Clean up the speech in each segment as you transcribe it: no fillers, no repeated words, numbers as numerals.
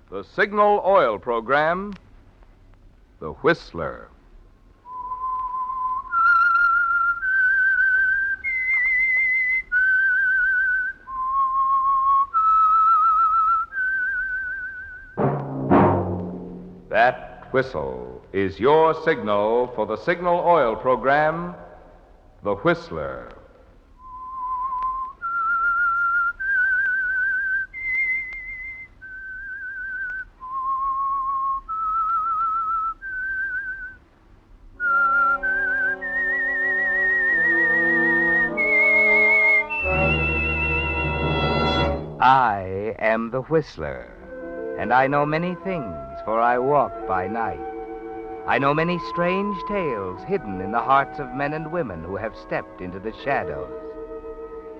The Signal Oil Program, The Whistler. That whistle is your signal for the Signal Oil Program, The Whistler. I am the Whistler, and I know many things, for I walk by night. I know many strange tales hidden in the hearts of men and women who have stepped into the shadows.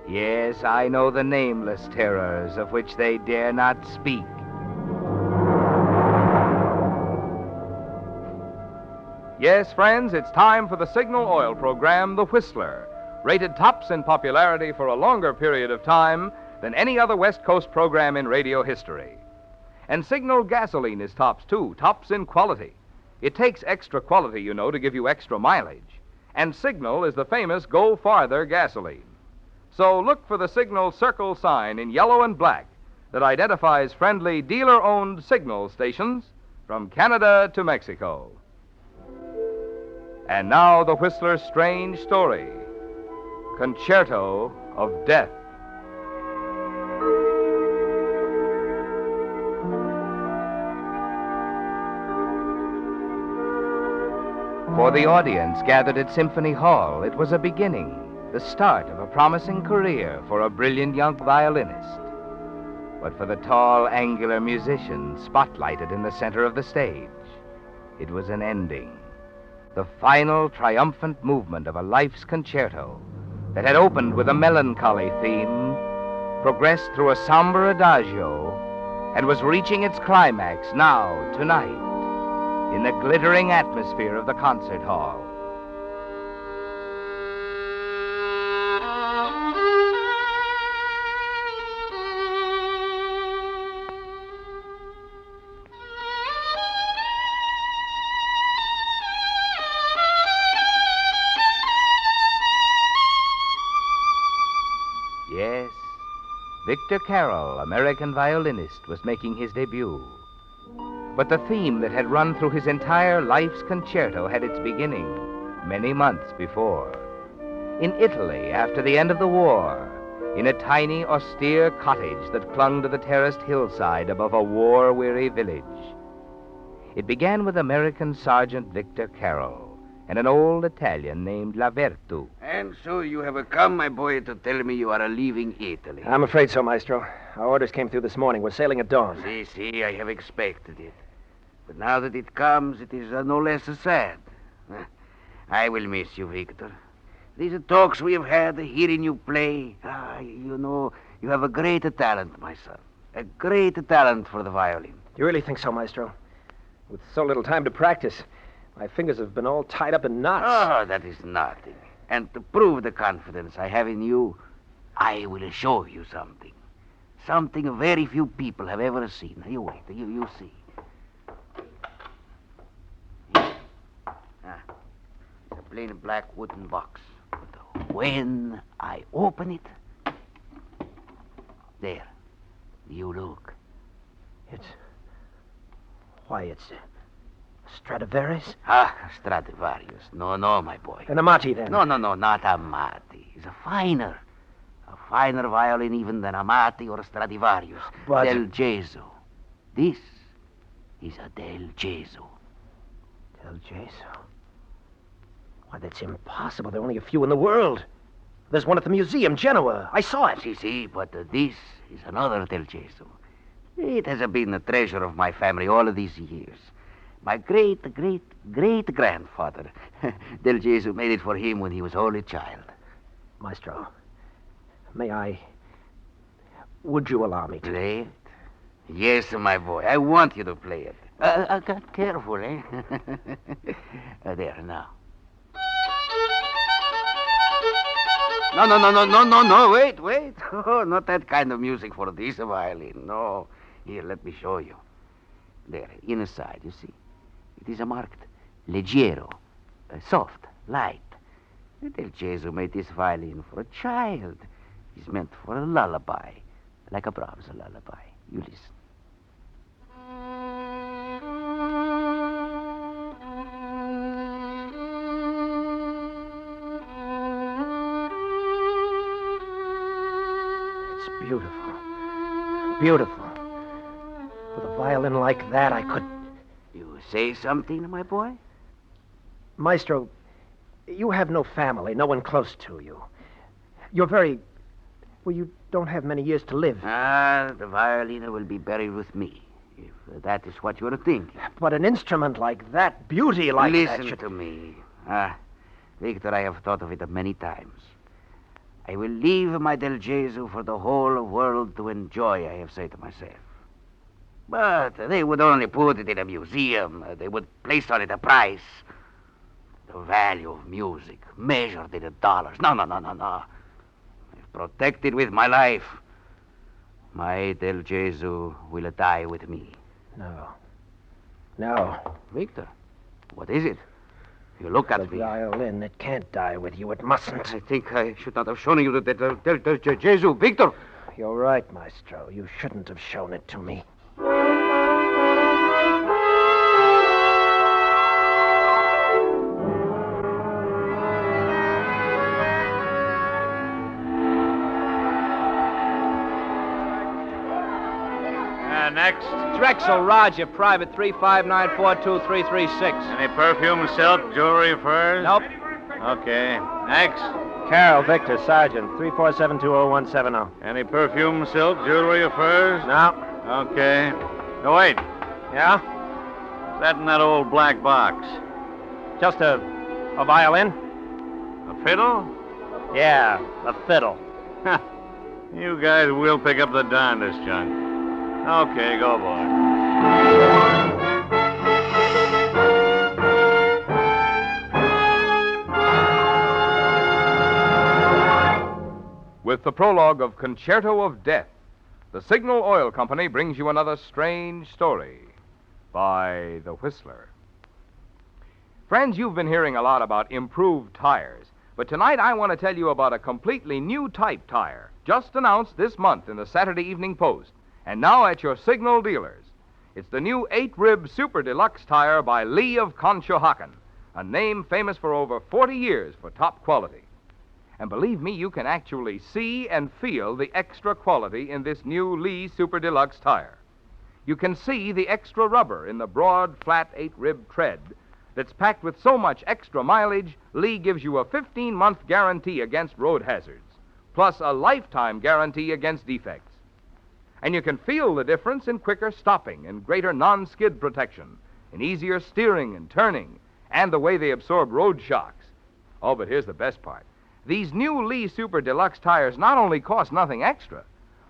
Yes, I know the nameless terrors of which they dare not speak. Yes, friends, it's time for the Signal Oil Program, The Whistler, rated tops in popularity for a longer period of time than any other West Coast program in radio history. And Signal gasoline is tops, too, tops in quality. It takes extra quality, you know, to give you extra mileage. And Signal is the famous Go Farther gasoline. So look for the Signal circle sign in yellow and black that identifies friendly dealer-owned Signal stations from Canada to Mexico. And now the Whistler's strange story, Concerto of Death. For the audience gathered at Symphony Hall, it was a beginning, the start of a promising career for a brilliant young violinist. But for the tall, angular musician spotlighted in the center of the stage, it was an ending, the final triumphant movement of a life's concerto that had opened with a melancholy theme, progressed through a somber adagio, and was reaching its climax now, tonight, in the glittering atmosphere of the concert hall. Yes, Victor Carroll, American violinist, was making his debut. But the theme that had run through his entire life's concerto had its beginning many months before. In Italy, after the end of the war, in a tiny, austere cottage that clung to the terraced hillside above a war-weary village. It began with American Sergeant Victor Carroll and an old Italian named Lavertu. And so you have come, my boy, to tell me you are leaving Italy. I'm afraid so, Maestro. Our orders came through this morning. We're sailing at dawn. See, I have expected it. But now that it comes, it is no less sad. I will miss you, Victor. These talks we have had, hearing you play, you know, you have a great talent, my son. A great talent for the violin. You really think so, Maestro? With so little time to practice, my fingers have been all tied up in knots. Oh, that is nothing. And to prove the confidence I have in you, I will show you something. Something very few people have ever seen. You wait, you see. It's a plain black wooden box. But when I open it, there, you look. It's Stradivarius? Stradivarius. No, my boy. An Amati, then? No, not Amati. It's a finer violin even than Amati or Stradivarius. But... Del Gesso. This is a Del Gesso. Del Gesso? Why, that's impossible. There are only a few in the world. There's one at the museum, Genoa. I saw it. See, but this is another Del Gesso. It has been the treasure of my family all of these years. My great-great-great-grandfather, Del Gesso, made it for him when he was only a child. Maestro, would you allow me to... Play it? Yes, my boy, I want you to play it. Careful, eh? There, now. No, wait. Oh, not that kind of music for this violin, no. Here, let me show you. There, inside, you see. It is marked leggero, soft, light. Del Gesù made this violin for a child. It's meant for a lullaby, like a Brahms lullaby. You listen. It's beautiful. Beautiful. With a violin like that, I could... You say something, my boy? Maestro, you have no family, no one close to you. You're very... Well, you don't have many years to live. The violin will be buried with me, if that is what you're thinking. But an instrument like that, beauty like that... Listen to me. Victor, I have thought of it many times. I will leave my Del Gesù for the whole world to enjoy, I have said to myself. But they would only put it in a museum. They would place on it a price. The value of music, measured in dollars. No. I've protected with my life. My Del Gesù will die with me. No. Victor, what is it? You look at The me. violin, it can't die with you. It mustn't. I think I should not have shown you the Del Gesù, Victor. You're right, Maestro. You shouldn't have shown it to me. Next. Drexel Roger, Private 359423336. Any perfume, silk, jewelry, furs? Nope. Okay. Next. Carol Victor, Sergeant, 347-20170. Any perfume, silk, jewelry, or furs? No. Okay. No, wait. Yeah? What's that in that old black box? Just a violin? A fiddle? Yeah, a fiddle. You guys will pick up the darndest junk. Okay, go, boy. With the prologue of Concerto of Death, the Signal Oil Company brings you another strange story by The Whistler. Friends, you've been hearing a lot about improved tires, but tonight I want to tell you about a completely new type tire, just announced this month in the Saturday Evening Post, and now at your Signal dealers. It's the new 8-rib Super Deluxe tire by Lee of Conshohocken, a name famous for over 40 years for top quality. And believe me, you can actually see and feel the extra quality in this new Lee Super Deluxe tire. You can see the extra rubber in the broad, flat 8-rib tread that's packed with so much extra mileage, Lee gives you a 15-month guarantee against road hazards, plus a lifetime guarantee against defects. And you can feel the difference in quicker stopping and greater non-skid protection, in easier steering and turning, and the way they absorb road shocks. Oh, but here's the best part. These new Lee Super Deluxe tires not only cost nothing extra,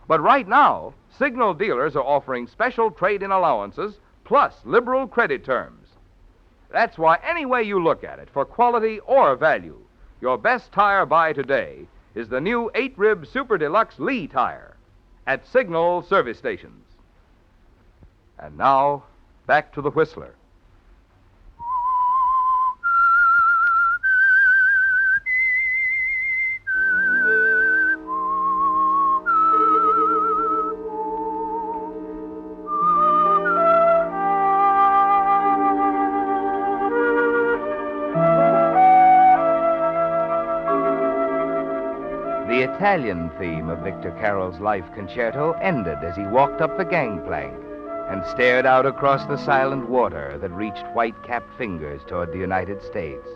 but right now, Signal dealers are offering special trade-in allowances plus liberal credit terms. That's why any way you look at it, for quality or value, your best tire buy today is the new 8-rib Super Deluxe Lee tire at Signal service stations. And now, back to the Whistler. The Italian theme of Victor Carroll's life concerto ended as he walked up the gangplank and stared out across the silent water that reached white-capped fingers toward the United States.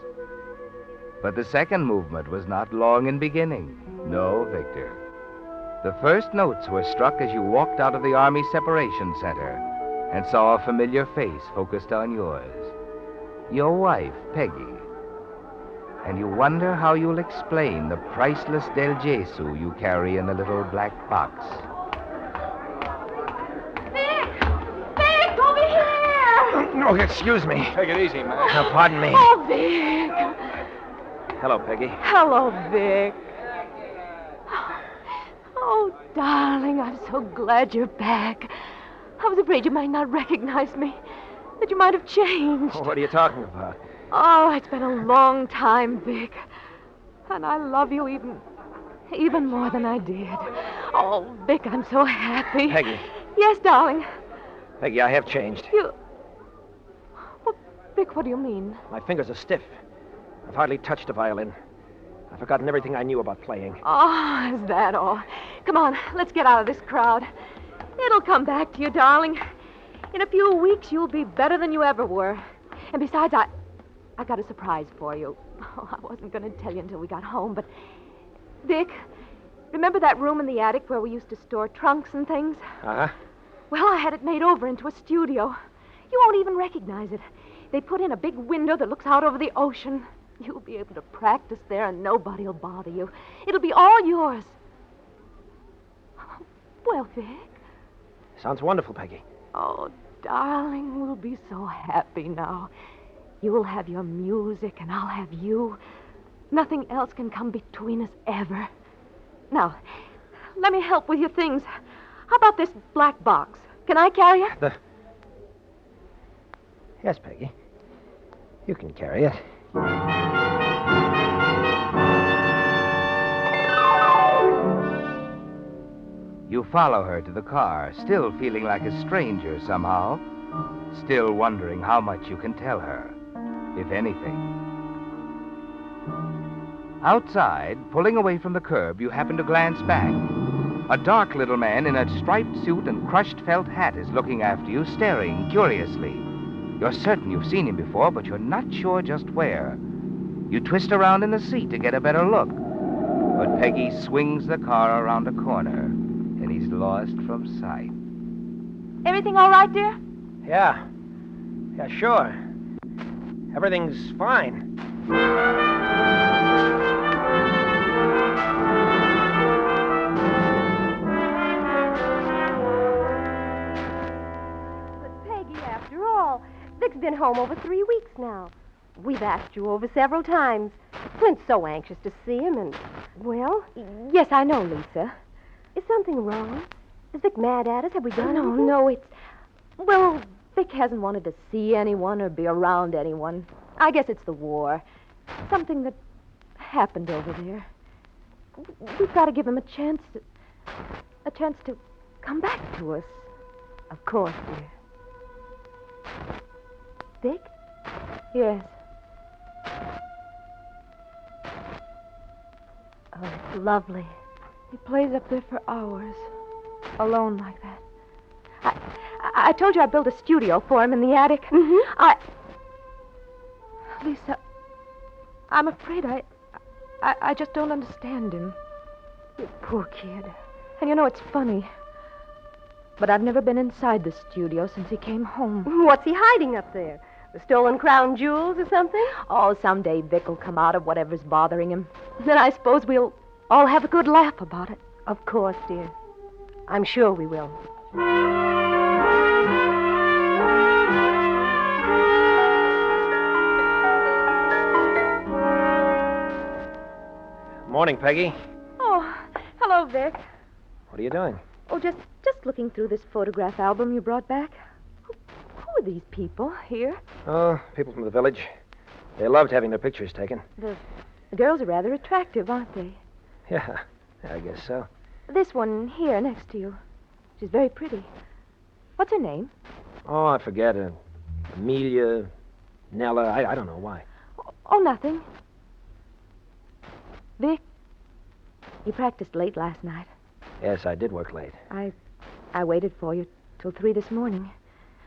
But the second movement was not long in beginning. No, Victor. The first notes were struck as you walked out of the Army Separation Center and saw a familiar face focused on yours. Your wife, Peggy. And you wonder how you'll explain the priceless Del Gesù you carry in the little black box. Vic, over here! No, excuse me. Take it easy, man. Pardon me. Oh, Vic. Hello, Peggy. Hello, Vic. Oh, darling, I'm so glad you're back. I was afraid you might not recognize me. That you might have changed. What are you talking about? Oh, it's been a long time, Vic. And I love you even more than I did. Oh, Vic, I'm so happy. Peggy. Yes, darling. Peggy, I have changed. You... Well, Vic, what do you mean? My fingers are stiff. I've hardly touched a violin. I've forgotten everything I knew about playing. Oh, is that all? Come on, let's get out of this crowd. It'll come back to you, darling. In a few weeks, you'll be better than you ever were. And besides, I got a surprise for you. Oh, I wasn't going to tell you until we got home, but... Vic, remember that room in the attic where we used to store trunks and things? Uh-huh. Well, I had it made over into a studio. You won't even recognize it. They put in a big window that looks out over the ocean. You'll be able to practice there and nobody'll bother you. It'll be all yours. Well, Vic. Sounds wonderful, Peggy. Oh, darling, we'll be so happy now. You'll have your music and I'll have you. Nothing else can come between us ever. Now, let me help with your things. How about this black box? Can I carry it? Yes, Peggy. You can carry it. You follow her to the car, still feeling like a stranger somehow, still wondering how much you can tell her, if anything. Outside, pulling away from the curb, you happen to glance back. A dark little man in a striped suit and crushed felt hat is looking after you, staring curiously. You're certain you've seen him before, but you're not sure just where. You twist around in the seat to get a better look. But Peggy swings the car around a corner, and he's lost from sight. Everything all right, dear? Yeah. Yeah, sure. Everything's fine. But Peggy, after all, Vic's been home over 3 weeks now. We've asked you over several times. Clint's so anxious to see him, and, well... Yes, I know, Lisa. Is something wrong? Is Vic mad at us? Have we done No, anything? no, it's... Well, Vic hasn't wanted to see anyone or be around anyone. I guess it's the war. Something that happened over there. We've got to give him a chance to come back to us. Of course, dear. Vic? Yes. Oh, it's lovely. He plays up there for hours, alone like that. I told you I built a studio for him in the attic. Mm-hmm. Lisa, I'm afraid I just don't understand him. You poor kid. And you know, it's funny. But I've never been inside the studio since he came home. What's he hiding up there? The stolen crown jewels or something? Oh, someday Vic will come out of whatever's bothering him. Then I suppose we'll all have a good laugh about it. Of course, dear. I'm sure we will. Morning, Peggy. Oh, hello, Vic. What are you doing? Oh, just looking through this photograph album you brought back. Who are these people here? Oh, people from the village. They loved having their pictures taken. The girls are rather attractive, aren't they? Yeah, I guess so. This one here next to you. She's very pretty. What's her name? Oh, I forget. Amelia, Nella, I don't know why. Oh, nothing. Vic, you practiced late last night. Yes, I did work late. I waited for you till 3 this morning.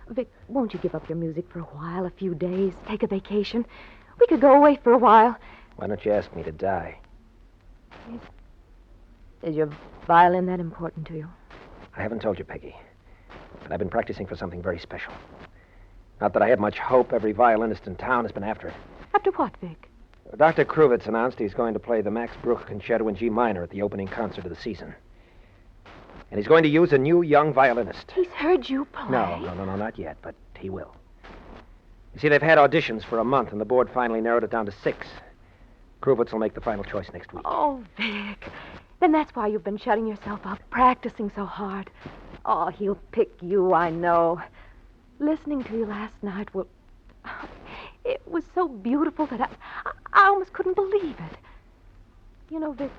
Vic, won't you give up your music for a while, a few days, take a vacation? We could go away for a while. Why don't you ask me to die? Is your violin that important to you? I haven't told you, Peggy. But I've been practicing for something very special. Not that I had much hope. Every violinist in town has been after it. After what, Vic? Dr. Kruvitz announced he's going to play the Max Bruch Concerto in G minor at the opening concert of the season. And he's going to use a new young violinist. He's heard you play. No, not yet, but he will. You see, they've had auditions for a month, and the board finally narrowed it down to 6. Kruvitz will make the final choice next week. Oh, Vic. Then that's why you've been shutting yourself up, practicing so hard. Oh, he'll pick you, I know. Listening to you last night, well, it was so beautiful that I almost couldn't believe it. You know, Vic,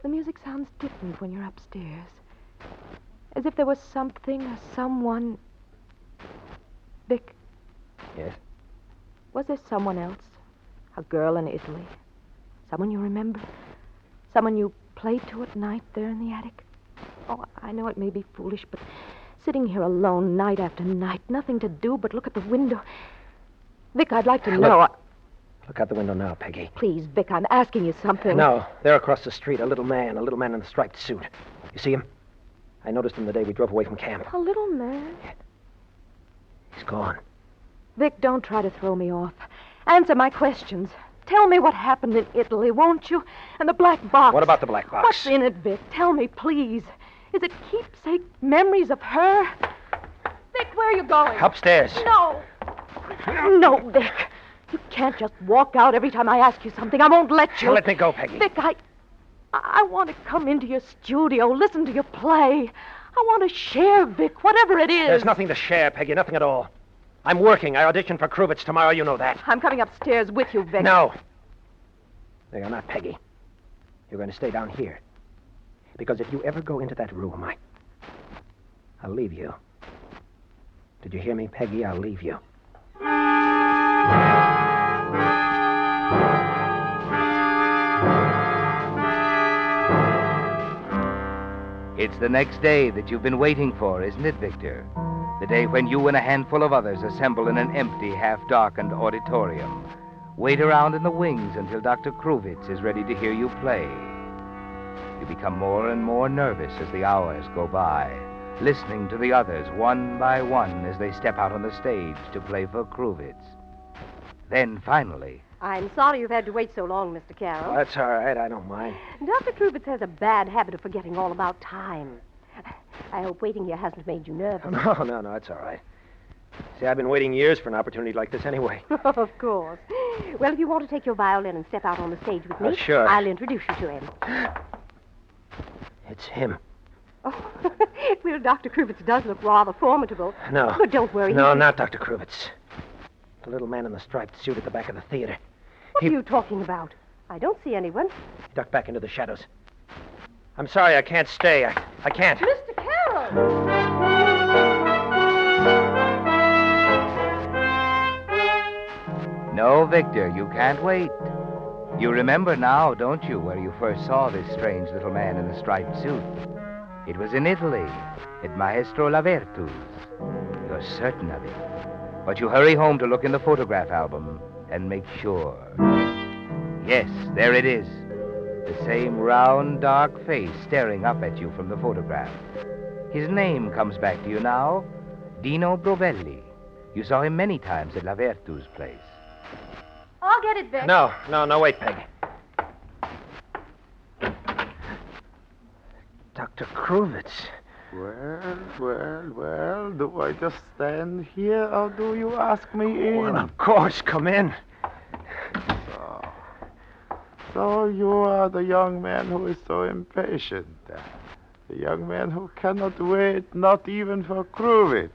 the music sounds different when you're upstairs. As if there was something or someone... Vic. Yes? Was there someone else? A girl in Italy? Someone you remember? Someone you played to at night there in the attic? Oh, I know it may be foolish, but sitting here alone night after night, nothing to do but look at the window. Vic, I'd like to know... Look out the window now, Peggy. Please, Vic, I'm asking you something. No, there across the street, a little man in a striped suit. You see him? I noticed him the day we drove away from camp. A little man? He's gone. Vic, don't try to throw me off. Answer my questions. Tell me what happened in Italy, won't you? And the black box. What about the black box? What's in it, Vic? Tell me, please. Is it keepsake memories of her? Vic, where are you going? Upstairs. No. No, Vic. You can't just walk out every time I ask you something. I won't let you. Let me go, Peggy. Vic, I want to come into your studio, listen to you play. I want to share, Vic, whatever it is. There's nothing to share, Peggy, nothing at all. I'm working. I audition for Kruvitz tomorrow, you know that. I'm coming upstairs with you, Vic. No. No, you're not, Peggy. You're going to stay down here. Because if you ever go into that room, I'll leave you. Did you hear me, Peggy? I'll leave you. It's the next day that you've been waiting for, isn't it, Victor? The day when you and a handful of others assemble in an empty, half-darkened auditorium. Wait around in the wings until Dr. Kruvitz is ready to hear you play. You become more and more nervous as the hours go by, listening to the others one by one as they step out on the stage to play for Kruvitz. Then, finally... I'm sorry you've had to wait so long, Mr. Carroll. That's all right. I don't mind. Dr. Kruvitz has a bad habit of forgetting all about time. I hope waiting here hasn't made you nervous. No, it's all right. See, I've been waiting years for an opportunity like this anyway. Of course. Well, if you want to take your violin and step out on the stage with me, sure. I'll introduce you to him. It's him. Oh, well, Dr. Kruvitz does look rather formidable. No. But don't worry. No, not Dr. Kruvitz. The little man in the striped suit at the back of the theater. What are you talking about? I don't see anyone. He ducked back into the shadows. I'm sorry, I can't stay. I can't. Mr. Carroll! No, Victor, you can't wait. You remember now, don't you, where you first saw this strange little man in the striped suit? It was in Italy, at Maestro Lavertu's. You're certain of it. But you hurry home to look in the photograph album and make sure. Yes, there it is. The same round, dark face staring up at you from the photograph. His name comes back to you now, Dino Brovelli. You saw him many times at Lavertu's place. I'll get it, Vic. No, wait, Peg. Dr. Kruvitz. Well, do I just stand here or do you ask me in? Well, of course, come in. So you are the young man who is so impatient. The young man who cannot wait, not even for Kruvitz.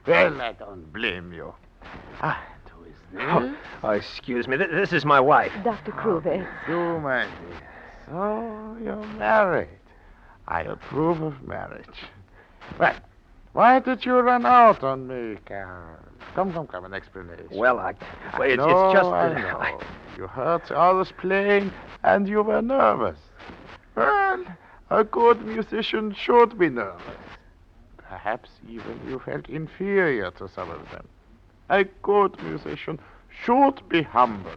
Well, I don't blame you. And who is this? Oh, excuse me. This is my wife. Dr. Kruvitz. You, my dear. So you're married. I approve of marriage. Well, why did you run out on me, Carol? Come, an explanation. Well, it's just... I know. You heard others playing, and you were nervous. Well, a good musician should be nervous. Perhaps even you felt inferior to some of them. A good musician should be humble.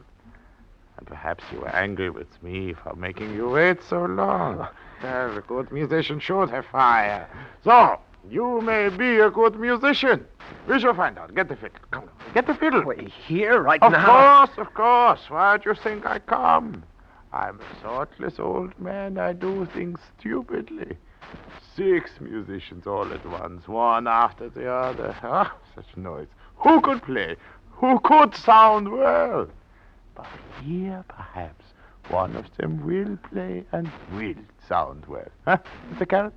And perhaps you were angry with me for making you wait so long. Well, a good musician should have fire. So, you may be a good musician. We shall find out. Get the fiddle. Come, get the fiddle. Wait, here, right Of now? Of course. Why do you think I come? I'm a thoughtless old man. I do things stupidly. 6 musicians all at once, one after the other. Ah, such noise. Who could play? Who could sound well? But here, perhaps, one of them will play and will sound well. Huh, Mr. Carrot?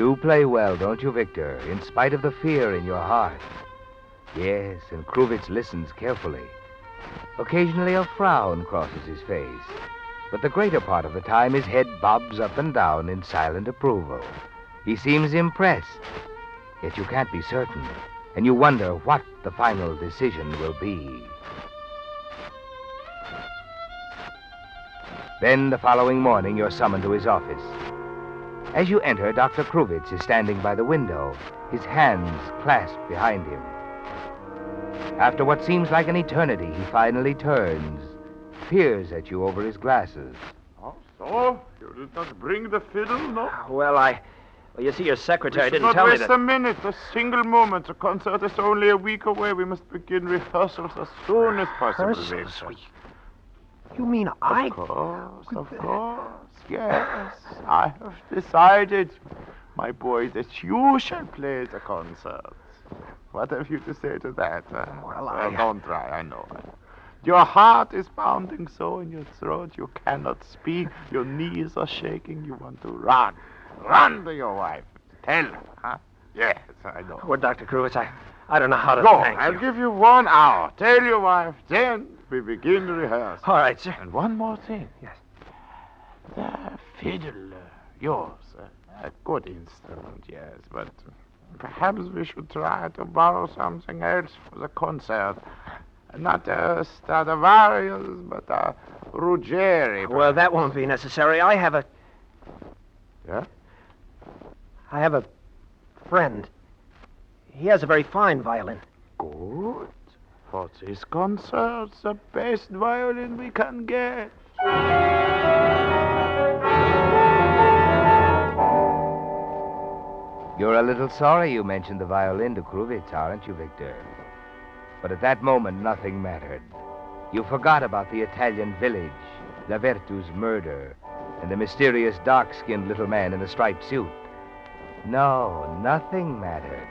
do play well, don't you, Victor, in spite of the fear in your heart? Yes, and Kruvitz listens carefully. Occasionally a frown crosses his face, but the greater part of the time his head bobs up and down in silent approval. He seems impressed, yet you can't be certain, and you wonder what the final decision will be. Then the following morning you're summoned to his office. As you enter, Dr. Kruvitz is standing by the window, his hands clasped behind him. After what seems like an eternity, he finally turns, peers at you over his glasses. Oh, so? You did not bring the fiddle, no? Well, you see, your secretary We should didn't tell not me waste that. a minute, a single moment. The concert is only a week away. We must begin rehearsals as soon as possible, Rehearsals? Victor. You mean I... Of course, yes. I have decided, my boy, that you shall play the concerts. What have you to say to that? Well, don't try, I know. Your heart is pounding so in your throat you cannot speak. Your knees are shaking. You want to run. Run to your wife. Tell her, huh? Yes, I know. Well, Dr. Kruvitz, I don't know how to Go. thank I'll you. give you 1 hour. Tell your wife. Then we begin the rehearsal. All right, sir. And one more thing. Yes. The fiddle, yours. A good instrument, yes, but perhaps we should try to borrow something else for the concert. Not a Stradivarius, but a Ruggieri. Well, that won't be necessary. I have a Yeah? friend. He has a very fine violin. Good. For this concert, the best violin we can get. You're a little sorry you mentioned the violin to Kruvitz, aren't you, Victor? But at that moment, nothing mattered. You forgot about the Italian village, La Vertu's murder, and the mysterious dark-skinned little man in the striped suit. No, nothing mattered.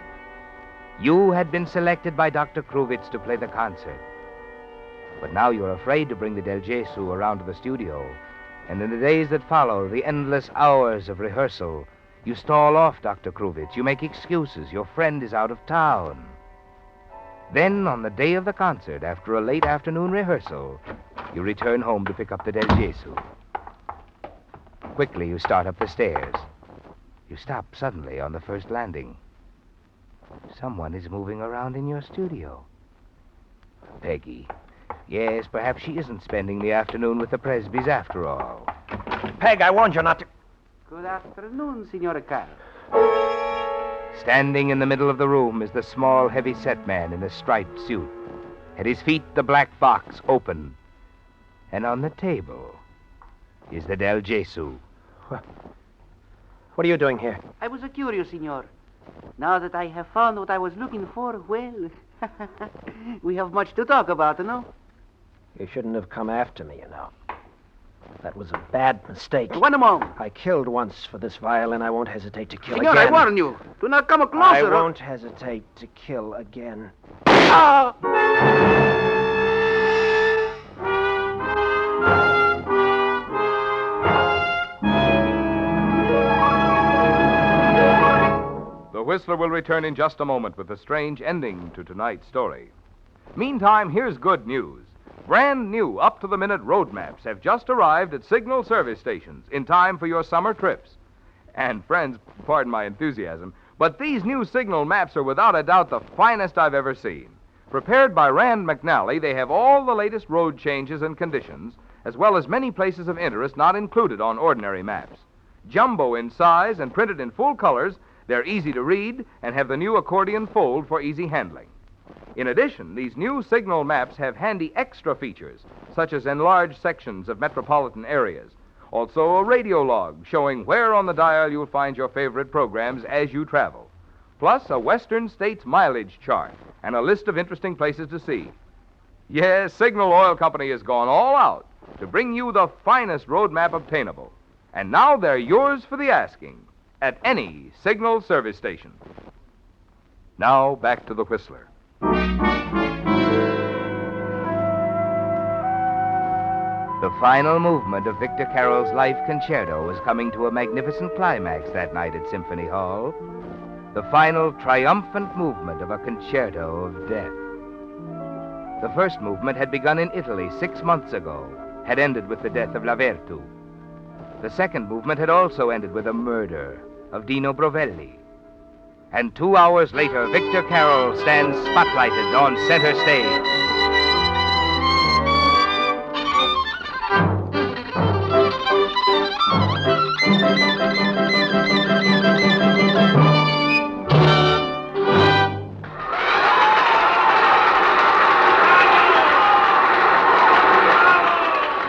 You had been selected by Dr. Kruvitz to play the concert. But now you're afraid to bring the Del Gesù around to the studio. And in the days that follow, the endless hours of rehearsal, you stall off Dr. Kruvitz. You make excuses. Your friend is out of town. Then, on the day of the concert, after a late afternoon rehearsal, you return home to pick up the Del Gesù. Quickly, you start up the stairs. You stop suddenly on the first landing. Someone is moving around in your studio. Peggy. Yes, perhaps she isn't spending the afternoon with the Presbys after all. Peg, I warned you not to... Good afternoon, Signora Carl. Standing in the middle of the room is the small, heavy-set man in a striped suit. At his feet, the black box open. And on the table is the Del Gesù. What are you doing here? I was curious, Signor. Now that I have found what I was looking for, well, we have much to talk about, no? You shouldn't have come after me, you know. That was a bad mistake. One moment. I killed once for this violin. I won't hesitate to kill Signor, again. I warn you. Do not come closer. I won't hesitate to kill again. Ah! The Whistler will return in just a moment with a strange ending to tonight's story. Meantime, here's good news. Brand new, up-to-the-minute road maps have just arrived at signal service stations in time for your summer trips. And friends, pardon my enthusiasm, but these new signal maps are without a doubt the finest I've ever seen. Prepared by Rand McNally, they have all the latest road changes and conditions, as well as many places of interest not included on ordinary maps. Jumbo in size and printed in full colors, they're easy to read and have the new accordion fold for easy handling. In addition, these new signal maps have handy extra features, such as enlarged sections of metropolitan areas. Also, a radio log showing where on the dial you'll find your favorite programs as you travel. Plus, a Western States mileage chart and a list of interesting places to see. Yes, Signal Oil Company has gone all out to bring you the finest road map obtainable. And now they're yours for the asking at any Signal service station. Now, back to the The final movement of Victor Carroll's Life Concerto was coming to a magnificent climax that night at Symphony Hall. The final triumphant movement of a concerto of death. The first movement had begun in Italy 6 months ago, had ended with the death of Lavertu. The second movement had also ended with the murder of Dino Brovelli. And 2 hours later, Victor Carroll stands spotlighted on center stage.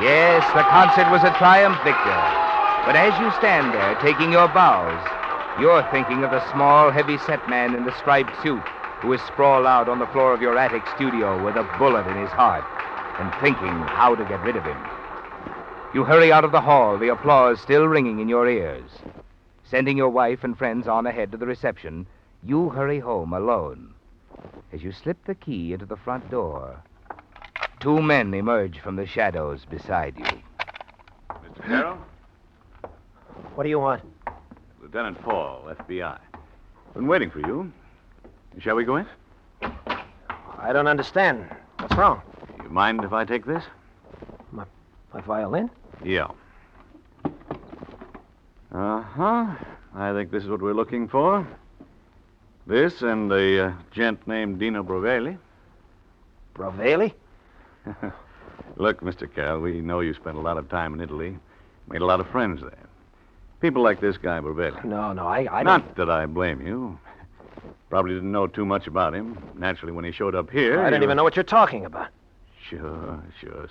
Yes, the concert was a triumph, Victor. But as you stand there taking your bows, you're thinking of the small, heavy-set man in the striped suit who is sprawled out on the floor of your attic studio with a bullet in his heart and thinking how to get rid of him. You hurry out of the hall, the applause still ringing in your ears. Sending your wife and friends on ahead to the reception, you hurry home alone. As you slip the key into the front door, 2 men emerge from the shadows beside you. Mr. Carroll? What do you want? Lieutenant Paul, FBI. Been waiting for you. Shall we go in? I don't understand. What's wrong? You mind if I take this? My violin? Yeah. Uh-huh. I think this is what we're looking for. This and a gent named Dino Brovelli. Brovelli? Look, Mr. Carroll, we know you spent a lot of time in Italy. Made a lot of friends there. People like this guy, Brovelli. No, I don't... Not that I blame you. Probably didn't know too much about him. Naturally, when he showed up here... I don't even know what you're talking about. Sure.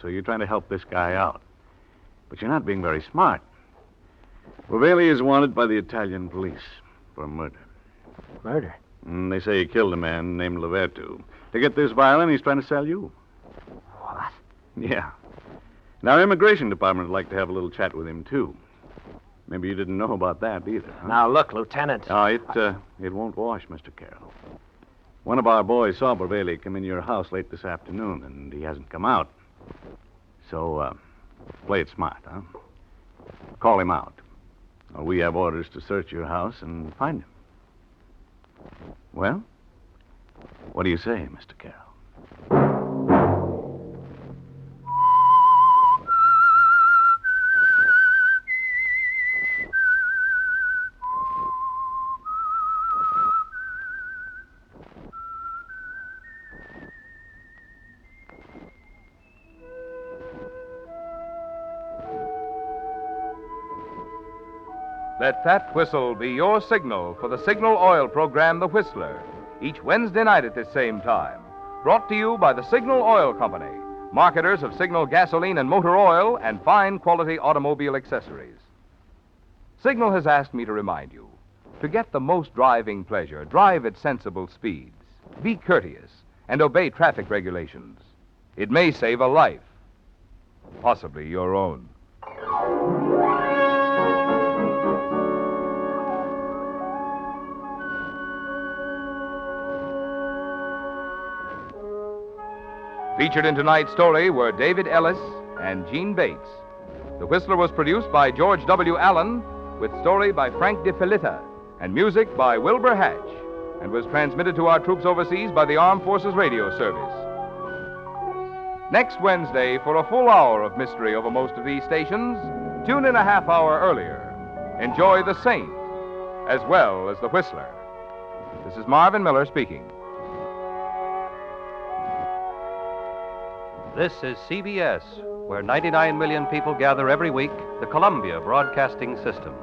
So you're trying to help this guy out. But you're not being very smart. Brovelli is wanted by the Italian police for murder. Murder? They say he killed a man named Lavertu. To get this violin, he's trying to sell you. What? Yeah. Now, our immigration department would like to have a little chat with him, too. Maybe you didn't know about that either, huh? Now, look, Lieutenant. Oh, it won't wash, Mr. Carroll. One of our boys saw Brovelli come in your house late this afternoon, and he hasn't come out. So, play it smart, huh? Call him out. Or we have orders to search your house and find him. Well, what do you say, Mr. Carroll? Let that whistle be your signal for the Signal Oil program, The Whistler, each Wednesday night at this same time. Brought to you by the Signal Oil Company, marketers of Signal gasoline and motor oil and fine quality automobile accessories. Signal has asked me to remind you, to get the most driving pleasure, drive at sensible speeds, be courteous, and obey traffic regulations. It may save a life, possibly your own. Featured in tonight's story were David Ellis and Gene Bates. The Whistler was produced by George W. Allen, with story by Frank DeFelitta and music by Wilbur Hatch, and was transmitted to our troops overseas by the Armed Forces Radio Service. Next Wednesday, for a full hour of mystery over most of these stations, tune in a half hour earlier. Enjoy The Saint as well as The Whistler. This is Marvin Miller speaking. This is CBS, where 99 million people gather every week, the Columbia Broadcasting System.